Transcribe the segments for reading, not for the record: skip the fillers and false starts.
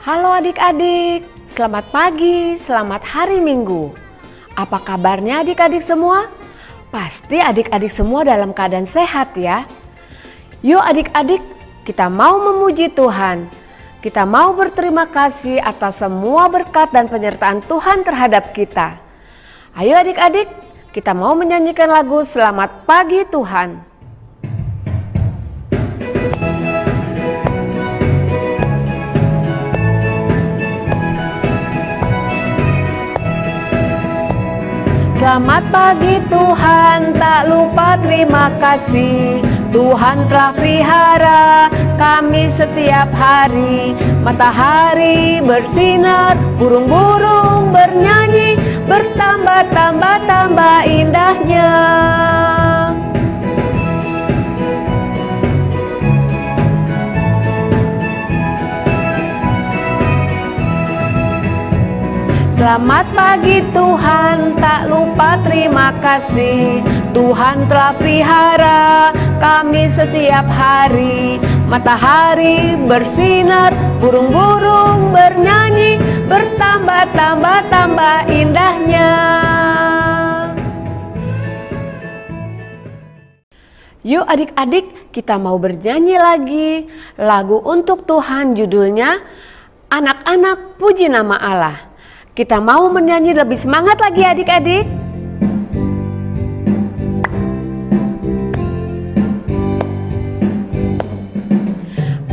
Halo adik-adik, selamat pagi, selamat hari Minggu. Apa kabarnya adik-adik semua? Pasti adik-adik semua dalam keadaan sehat ya. Yuk adik-adik, kita mau memuji Tuhan. Kita mau berterima kasih atas semua berkat dan penyertaan Tuhan terhadap kita. Ayo adik-adik, kita mau menyanyikan lagu Selamat Pagi Tuhan. Selamat pagi Tuhan, tak lupa terima kasih. Tuhan telah pelihara kami setiap hari. Matahari bersinar, burung-burung bernyanyi, bertambah-tambah indahnya. Selamat pagi Tuhan, tak lupa terima kasih. Tuhan telah pelihara kami setiap hari. Matahari bersinar, burung-burung bernyanyi, bertambah-tambah indahnya. Yuk adik-adik, kita mau bernyanyi lagi. Lagu untuk Tuhan judulnya Anak-anak Puji Nama Allah. Kita mau menyanyi lebih semangat lagi adik-adik.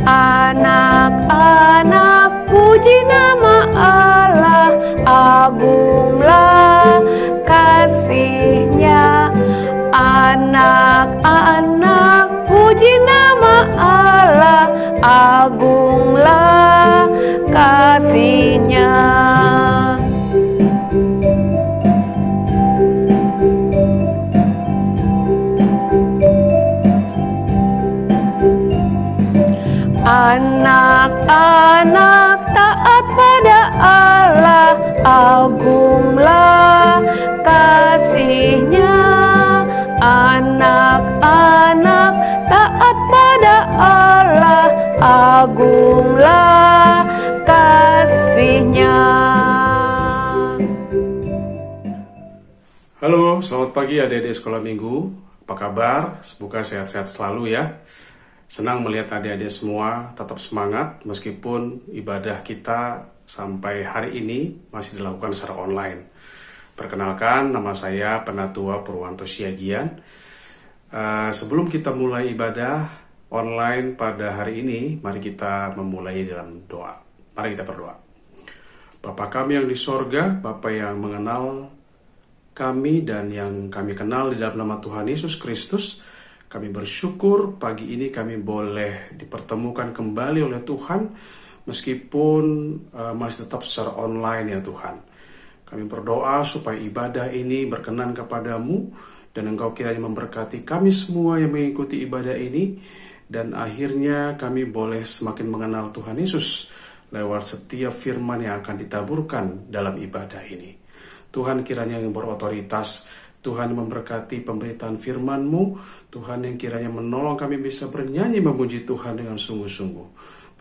Anak-anak puji nama Allah, agunglah kasih-Nya. Anak-anak puji nama Allah, agunglah kasih-Nya. Anak-anak taat pada Allah, agunglah kasih-Nya. Anak-anak taat pada Allah, agunglah kasih-Nya. Halo, selamat pagi adik-adik sekolah minggu. Apa kabar? Semoga sehat-sehat selalu ya. Senang melihat adik-adik semua tetap semangat meskipun ibadah kita sampai hari ini masih dilakukan secara online. Perkenalkan, nama saya Penatua Purwanto Siagian. Sebelum kita mulai ibadah online pada hari ini, mari kita memulai dalam doa. Mari kita berdoa. Bapa kami yang di sorga, Bapa yang mengenal kami dan yang kami kenal di dalam nama Tuhan Yesus Kristus, kami bersyukur pagi ini kami boleh dipertemukan kembali oleh Tuhan meskipun masih tetap secara online ya Tuhan. Kami berdoa supaya ibadah ini berkenan kepadamu dan Engkau kiranya memberkati kami semua yang mengikuti ibadah ini dan akhirnya kami boleh semakin mengenal Tuhan Yesus lewat setiap firman yang akan ditaburkan dalam ibadah ini. Tuhan kiranya yang berotoritas, Tuhan yang memberkati pemberitaan firman-Mu, Tuhan yang kiranya menolong kami bisa bernyanyi memuji Tuhan dengan sungguh-sungguh.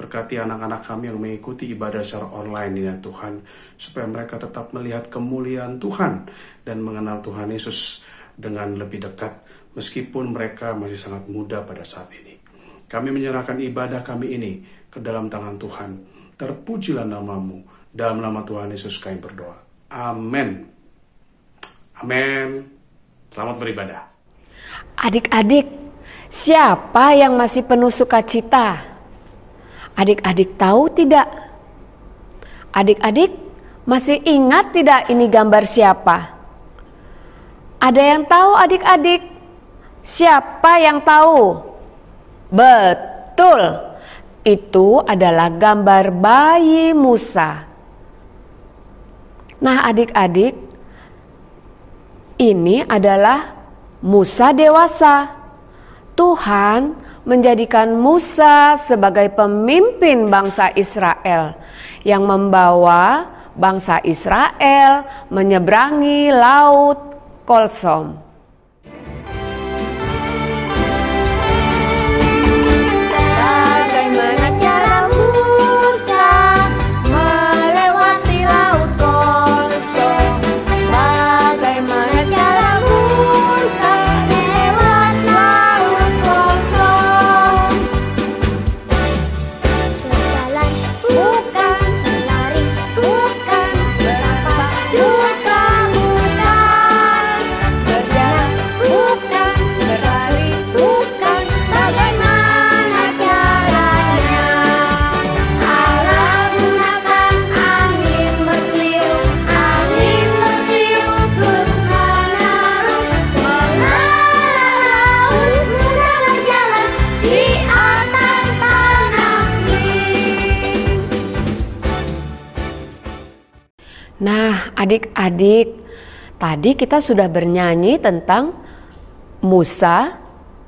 Berkati anak-anak kami yang mengikuti ibadah secara online ini ya Tuhan, supaya mereka tetap melihat kemuliaan Tuhan dan mengenal Tuhan Yesus dengan lebih dekat, meskipun mereka masih sangat muda pada saat ini. Kami menyerahkan ibadah kami ini ke dalam tangan Tuhan. Terpujilah nama-Mu, dalam nama Tuhan Yesus kami berdoa. Amin. Amin. Selamat beribadah. Adik-adik, siapa yang masih penuh sukacita? Adik-adik tahu tidak? Adik-adik masih ingat tidak ini gambar siapa? Ada yang tahu adik-adik? Siapa yang tahu? Betul, itu adalah gambar bayi Musa. Nah adik-adik, ini adalah Musa dewasa. Tuhan menjadikan Musa sebagai pemimpin bangsa Israel yang membawa bangsa Israel menyeberangi laut Kolsom. Bagaimana cara Musa Nah, adik-adik, tadi kita sudah bernyanyi tentang Musa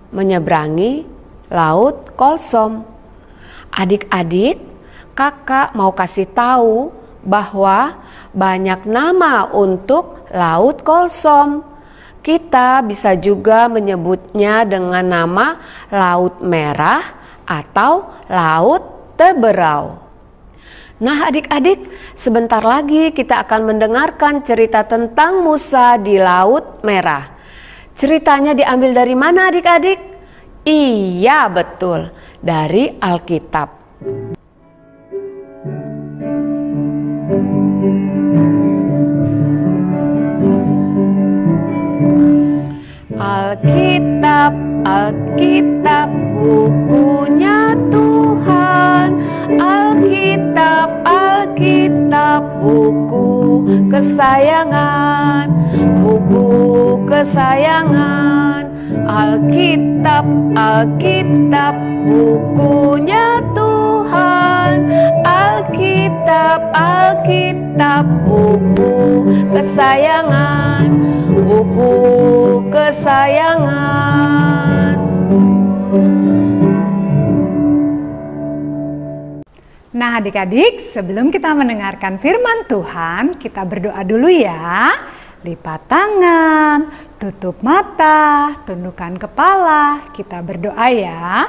menyeberangi Laut Kolsom. Adik-adik, kakak mau kasih tahu bahwa banyak nama untuk Laut Kolsom. Kita bisa juga menyebutnya dengan nama Laut Merah atau Laut Teberau. Nah adik-adik, sebentar lagi kita akan mendengarkan cerita tentang Musa di Laut Merah. Ceritanya diambil dari mana adik-adik? Iya betul, dari Alkitab. Alkitab, Alkitab, bukunya Tuhan. Alkitab, Alkitab, buku kesayangan, buku kesayangan. Alkitab, Alkitab, bukunya Tuhan. Alkitab, Alkitab, buku kesayangan, buku kesayangan. Nah adik-adik, sebelum kita mendengarkan firman Tuhan, kita berdoa dulu ya. Lipat tangan, tutup mata, tundukkan kepala, kita berdoa ya.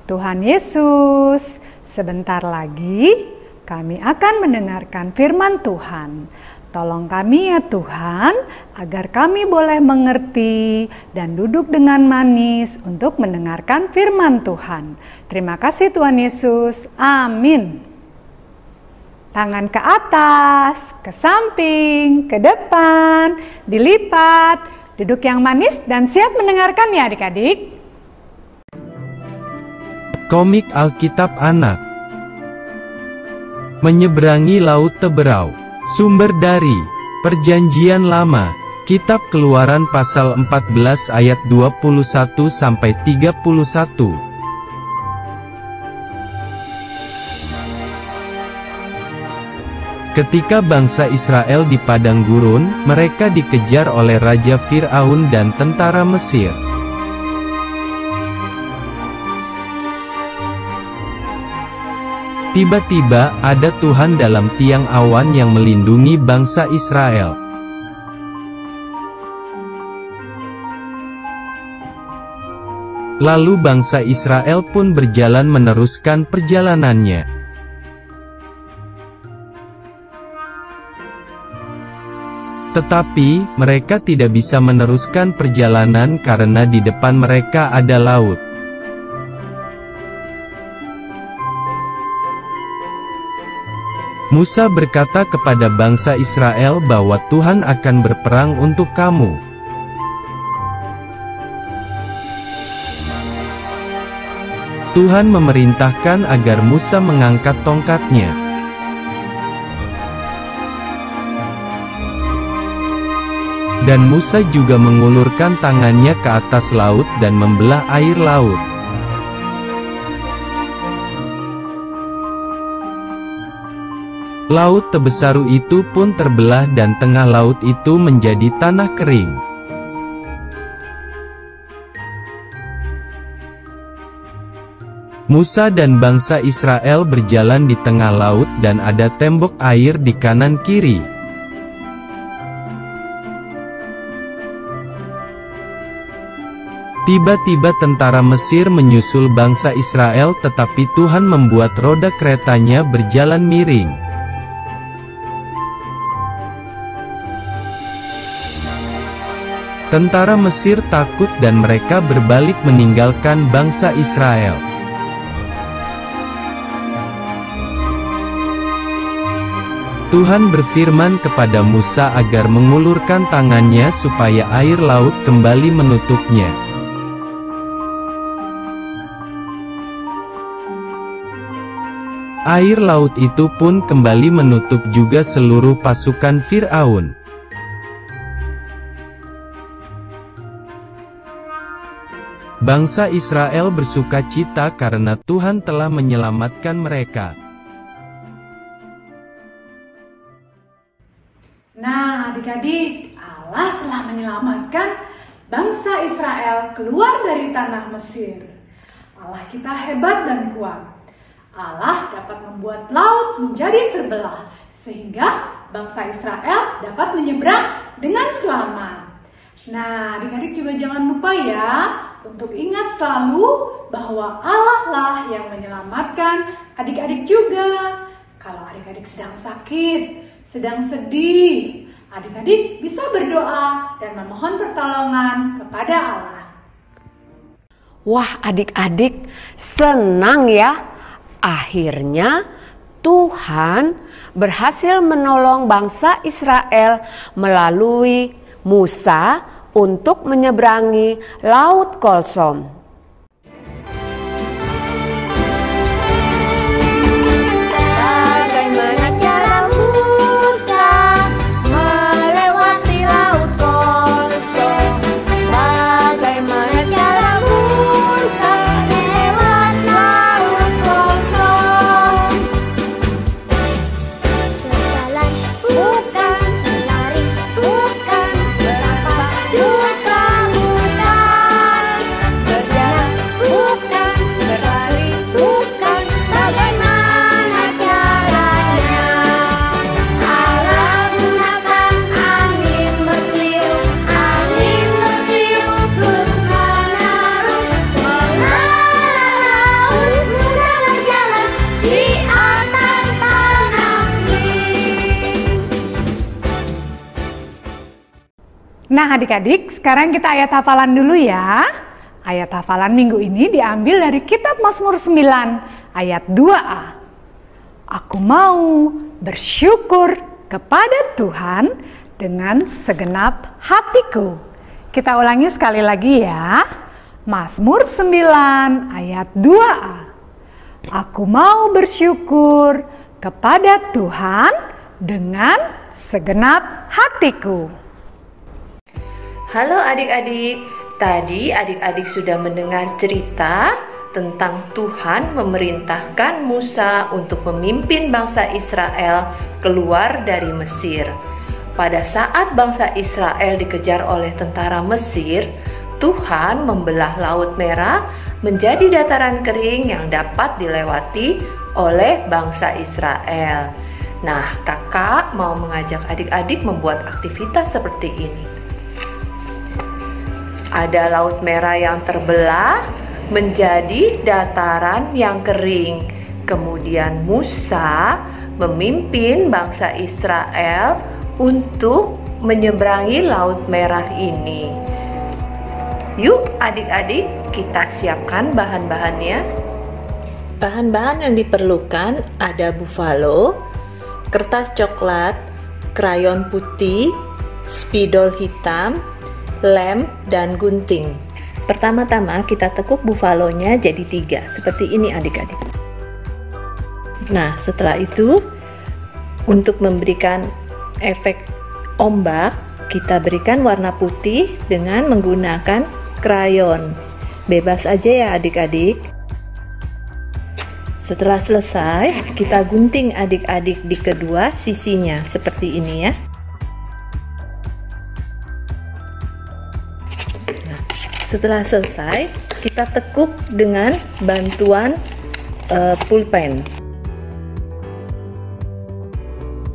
Tuhan Yesus, sebentar lagi kami akan mendengarkan firman Tuhan. Tolong kami ya Tuhan, agar kami boleh mengerti dan duduk dengan manis untuk mendengarkan firman Tuhan. Terima kasih Tuhan Yesus, amin. Tangan ke atas, ke samping, ke depan, dilipat, duduk yang manis dan siap mendengarkan ya adik-adik. Komik Alkitab Anak. Menyeberangi Laut Teberau. Sumber dari Perjanjian Lama, Kitab Keluaran pasal 14 ayat 21 sampai 31. Ketika bangsa Israel di padang gurun, mereka dikejar oleh Raja Fir'aun dan tentara Mesir. Tiba-tiba, ada Tuhan dalam tiang awan yang melindungi bangsa Israel. Lalu bangsa Israel pun berjalan meneruskan perjalanannya. Tetapi, mereka tidak bisa meneruskan perjalanan karena di depan mereka ada laut. Musa berkata kepada bangsa Israel bahwa Tuhan akan berperang untuk kamu. Tuhan memerintahkan agar Musa mengangkat tongkatnya. Dan Musa juga mengulurkan tangannya ke atas laut dan membelah air laut. Laut Tebesaru itu pun terbelah dan tengah laut itu menjadi tanah kering. Musa dan bangsa Israel berjalan di tengah laut dan ada tembok air di kanan kiri. Tiba-tiba tentara Mesir menyusul bangsa Israel, tetapi Tuhan membuat roda keretanya berjalan miring. Tentara Mesir takut dan mereka berbalik meninggalkan bangsa Israel. Tuhan berfirman kepada Musa agar mengulurkan tangannya supaya air laut kembali menutupnya. Air laut itu pun kembali menutup juga seluruh pasukan Fir'aun. Bangsa Israel bersukacita karena Tuhan telah menyelamatkan mereka. Nah, adik-adik, Allah telah menyelamatkan bangsa Israel keluar dari tanah Mesir. Allah kita hebat dan kuat. Allah dapat membuat laut menjadi terbelah sehingga bangsa Israel dapat menyeberang dengan selamat. Nah, adik-adik juga jangan lupa ya untuk ingat selalu bahwa Allah lah yang menyelamatkan adik-adik juga. Kalau adik-adik sedang sakit, sedang sedih, adik-adik bisa berdoa dan memohon pertolongan kepada Allah. Wah, adik-adik senang ya. Akhirnya Tuhan berhasil menolong bangsa Israel melalui Musa untuk menyeberangi Laut Kolsom. Bagaimana cara Musa melewati Laut Kolsom? Bagaimana cara Musa lewat Laut Kolsom? Berjalan bukan, lari bukan, berapa juta bukan. Berjalan bukan, berlari bukan, bagaimana caranya? Allah gunakan angin bertiup terus menerus mengalir laut. Musa berjalan di atas tanah kering. Nah, adik-adik, sekarang kita ayat hafalan dulu ya. Ayat hafalan minggu ini diambil dari kitab Mazmur 9 ayat 2a. Aku mau bersyukur kepada Tuhan dengan segenap hatiku. Kita ulangi sekali lagi ya. Mazmur 9 ayat 2a. Aku mau bersyukur kepada Tuhan dengan segenap hatiku. Halo adik-adik, tadi adik-adik sudah mendengar cerita tentang Tuhan memerintahkan Musa untuk memimpin bangsa Israel keluar dari Mesir. Pada saat bangsa Israel dikejar oleh tentara Mesir, Tuhan membelah Laut Merah menjadi dataran kering yang dapat dilewati oleh bangsa Israel. Nah, kakak mau mengajak adik-adik membuat aktivitas seperti ini. Ada Laut Merah yang terbelah menjadi dataran yang kering. Kemudian Musa memimpin bangsa Israel untuk menyeberangi Laut Merah ini. Yuk adik-adik, kita siapkan bahan-bahannya. Bahan-bahan yang diperlukan ada buffalo, kertas coklat, krayon putih, spidol hitam, lem, dan gunting. Pertama-tama kita tekuk buffalonya jadi 3, seperti ini adik-adik. Nah, setelah itu untuk memberikan efek ombak, kita berikan warna putih dengan menggunakan krayon. Bebas aja ya adik-adik. Setelah selesai, kita gunting adik-adik di kedua sisinya seperti ini ya. Setelah selesai, kita tekuk dengan bantuan pulpen.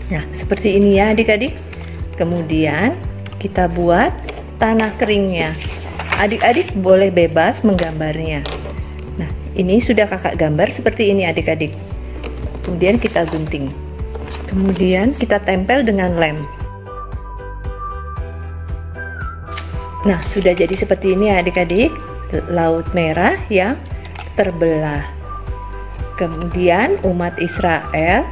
Nah, seperti ini ya adik-adik. Kemudian kita buat tanah keringnya. Adik-adik boleh bebas menggambarnya. Nah, ini sudah kakak gambar seperti ini adik-adik. Kemudian kita gunting. Kemudian kita tempel dengan lem. Nah, sudah jadi seperti ini adik-adik, Laut Merah yang terbelah. Kemudian umat Israel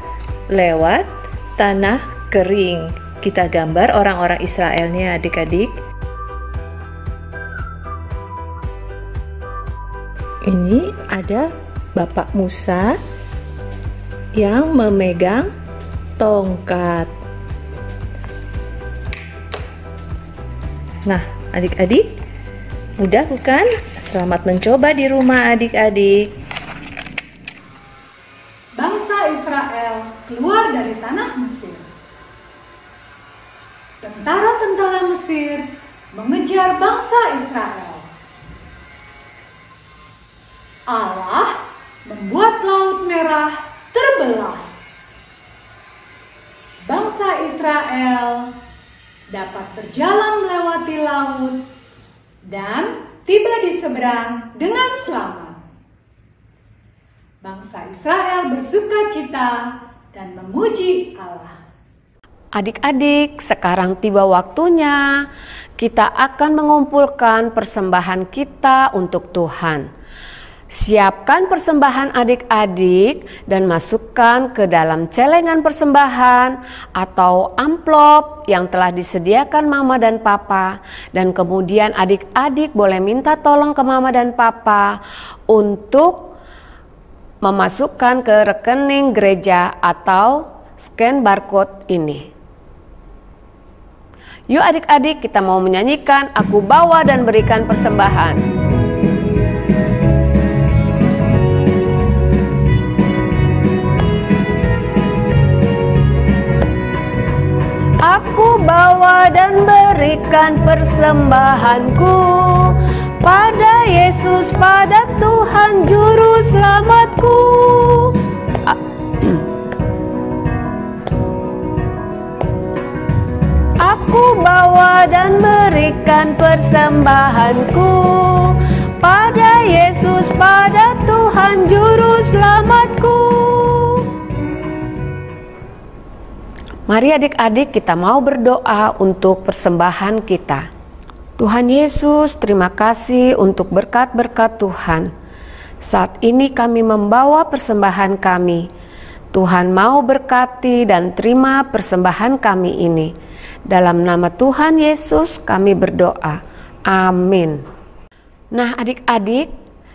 lewat tanah kering. Kita gambar orang-orang Israelnya adik-adik. Ini ada Bapak Musa yang memegang tongkat. Nah, adik-adik, mudah bukan? Selamat mencoba di rumah adik-adik. Bangsa Israel keluar dari tanah Mesir. tentara-tentara Mesir mengejar bangsa Israel. Allah membuat Laut Merah terbelah. Bangsa Israel dapat berjalan melewati laut dan tiba di seberang dengan selamat. Bangsa Israel bersukacita dan memuji Allah. Adik-adik, sekarang tiba waktunya kita akan mengumpulkan persembahan kita untuk Tuhan. Siapkan persembahan adik-adik dan masukkan ke dalam celengan persembahan atau amplop yang telah disediakan Mama dan Papa. Dan kemudian adik-adik boleh minta tolong ke Mama dan Papa untuk memasukkan ke rekening gereja atau scan barcode ini. Yuk adik-adik, kita mau menyanyikan Aku Bawa dan Berikan Persembahan. Aku bawa dan berikan persembahanku pada Yesus, pada Tuhan Juru Selamatku. Aku bawa dan berikan persembahanku pada Yesus, pada Tuhan Juru Selamatku. Mari adik-adik, kita mau berdoa untuk persembahan kita. Tuhan Yesus, terima kasih untuk berkat-berkat Tuhan. Saat ini kami membawa persembahan kami. Tuhan mau berkati dan terima persembahan kami ini. Dalam nama Tuhan Yesus kami berdoa. Amin. Nah adik-adik,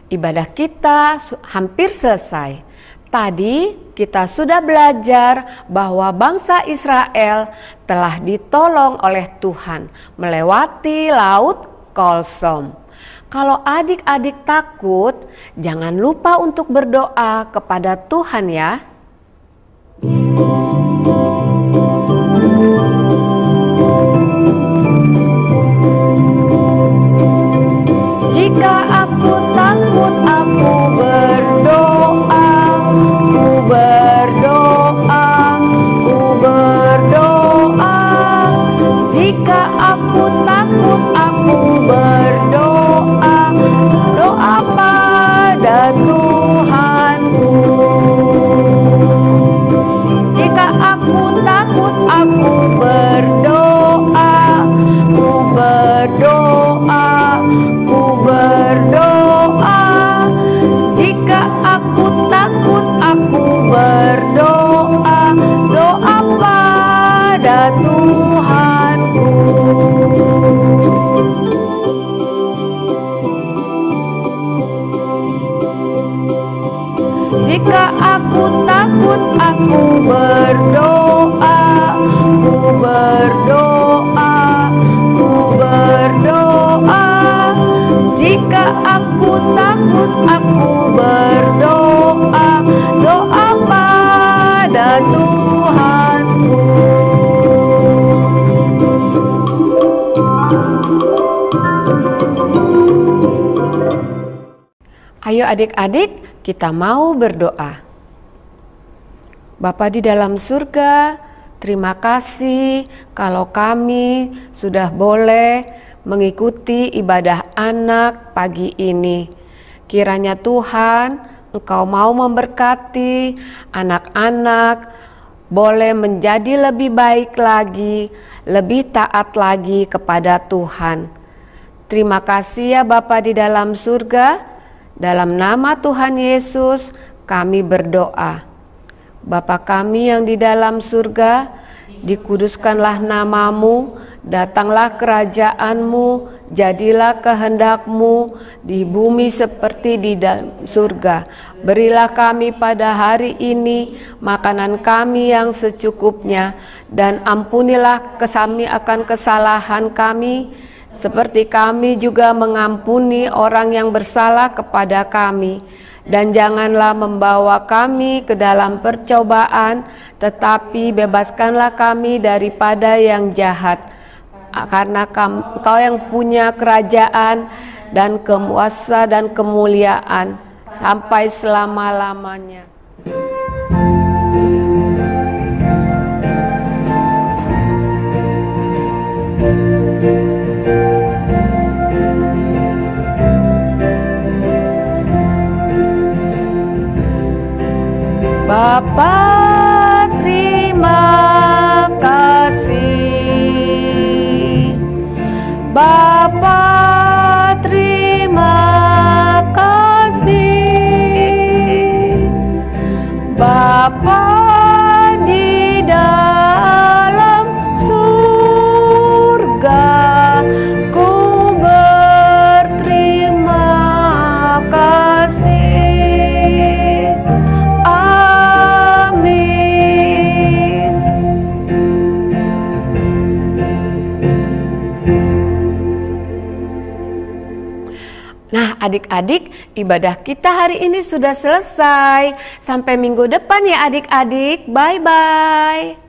ibadah kita hampir selesai. Tadi kita sudah belajar bahwa bangsa Israel telah ditolong oleh Tuhan melewati Laut Kolsom. Kalau adik-adik takut, jangan lupa untuk berdoa kepada Tuhan ya. Jika aku takut, aku berdoa. Jika aku takut, aku berdoa. Doa pada Tuhanku. Jika aku takut, aku berdoa. Ku berdoa, ku berdoa. Jika aku takut, aku berdoa. Doa pada Tuhanku. Jika aku takut, aku berdoa. Ku berdoa, ku berdoa. Jika aku takut, aku berdoa. Doa pada Tuhanku. Ayo adik-adik, kita mau berdoa. Bapa di dalam surga, terima kasih kalau kami sudah boleh mengikuti ibadah anak pagi ini. Kiranya Tuhan, Engkau mau memberkati anak-anak, boleh menjadi lebih baik lagi, lebih taat lagi kepada Tuhan. Terima kasih ya Bapa di dalam surga. Dalam nama Tuhan Yesus kami berdoa. Bapa kami yang di dalam surga, dikuduskanlah namamu, datanglah kerajaanmu, jadilah kehendakmu di bumi seperti di dalam surga. Berilah kami pada hari ini makanan kami yang secukupnya, dan ampunilah kami akan kesalahan kami, seperti kami juga mengampuni orang yang bersalah kepada kami. Dan janganlah membawa kami ke dalam percobaan, tetapi bebaskanlah kami daripada yang jahat. karena Engkau yang punya kerajaan dan kuasa dan kemuliaan sampai selama-lamanya. Bapa, terima kasih. Bapa, terima kasih. Bapa di dalam surga, ku berterima kasih. Nah, adik-adik, ibadah kita hari ini sudah selesai. Sampai minggu depan ya adik-adik. Bye-bye.